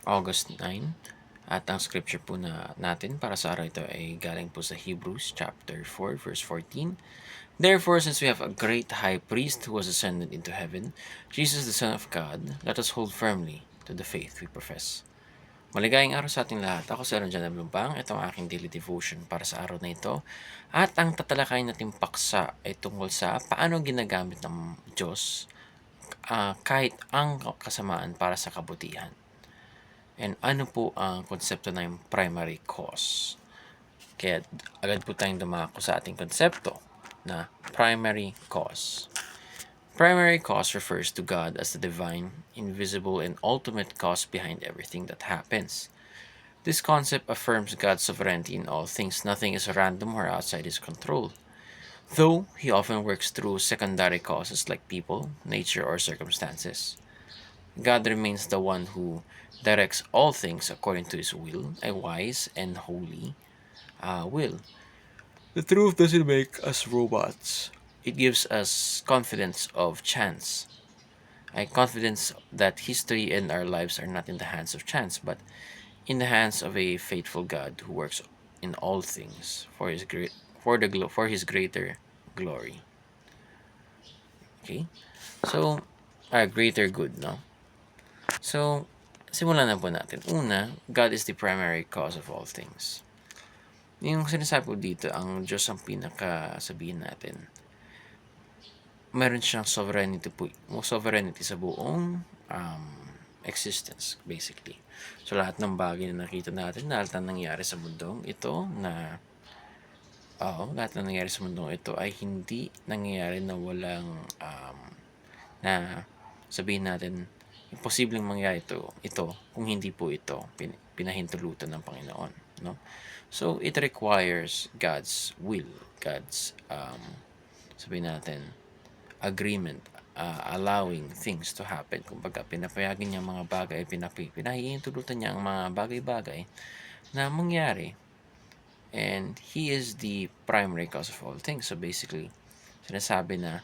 August 9. At ang scripture po natin para sa araw ito ay galing po sa Hebrews chapter 4 verse 14. Therefore, since we have a great high priest who was ascended into heaven, Jesus the Son of God, let us hold firmly to the faith we profess. Maligayang araw sa ating lahat. Ako si Aaron Jan Lumbang. Ito ang aking daily devotion para sa araw na ito. At ang tatalakayin nating paksa ay tungkol sa paano ginagamit ng Diyos kahit ang kasamaan para sa kabutihan. And ano po ang konsepto ng primary cause? Kaya agad po tayong dumako sa ating konsepto na primary cause. Primary cause refers to God as the divine, invisible, and ultimate cause behind everything that happens. This concept affirms God's sovereignty in all things. Nothing is random or outside His control. Though He often works through secondary causes like people, nature, or circumstances, God remains the one who directs all things according to His will, a wise and holy will. The truth doesn't make us robots. It gives us confidence of chance. A confidence that history and our lives are not in the hands of chance, but in the hands of a faithful God who works in all things for His greater glory. Okay, so greater good, no? So simulan na po natin. Una, God is the primary cause of all things. Yung sinasabi ko dito, ang Diyos ang pinakasabihin natin. Meron siyang sovereignty sa buong existence, basically. So, lahat ng bagay na nakita natin, lahat ng nangyari sa mundong ito lahat ng nangyari sa mundong ito ay hindi nangyayari na walang, na sabihin natin, imposibleng mangyari ito kung hindi po ito pinahintulutan ng Panginoon, no? So, it requires God's will, God's, sabihin natin, agreement, allowing things to happen. Kumbaga, pinapayagan niya mga bagay, pinahihintulutan niya ang mga bagay-bagay na mangyari. And He is the primary cause of all things. So, basically, sinasabi na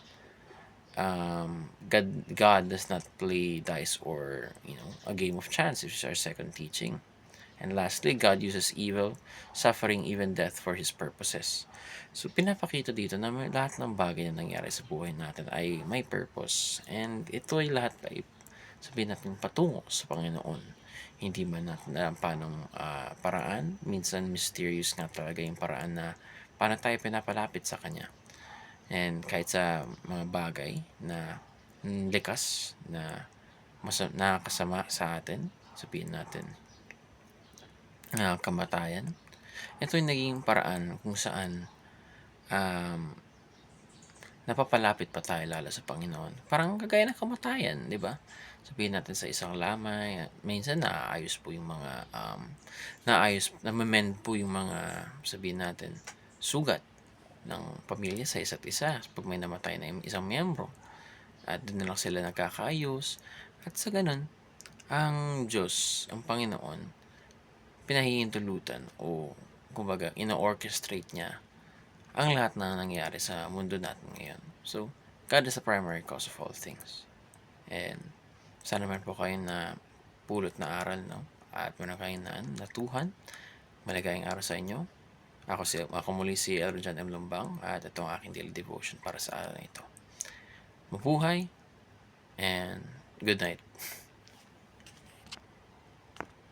God does not play dice or a game of chance, which is our second teaching. And lastly, God uses evil, suffering, even death for His purposes. So, pinapakita dito na lahat ng bagay na nangyari sa buhay natin ay may purpose. And ito ay lahat ay sabihin natin patungo sa Panginoon. Hindi man natin alam paanong paraan. Minsan mysterious nga talaga yung paraan na paano tayo pinapalapit sa Kanya. And kahit sa mga bagay na likas na nakakasama sa atin, sabihin natin, kamatayan. Ito yung naging paraan kung saan napapalapit pa tayo lalo sa Panginoon. Parang kagaya ng kamatayan, di ba? Sabihin natin sa isang lamay, minsan naayos po yung mga, namamend po yung mga, sabihin natin, sugat ng pamilya sa isa't isa pag may namatay na isang miyembro. At doon na lang sila nagkakaayos. At sa ganun, ang Diyos, ang Panginoon, pinahihintulutan o kumbaga ino-orchestrate niya ang lahat na nangyayari sa mundo natin ngayon. So, God is the primary cause of all things. And sana naman po kayo na pulot na aral, no? At meron kayong natuhan. Maligayang araw sa inyo. Ako muli si Aaron Jan Lumbang at ito ang aking daily devotion para sa araw na ito. Mabuhay and good night.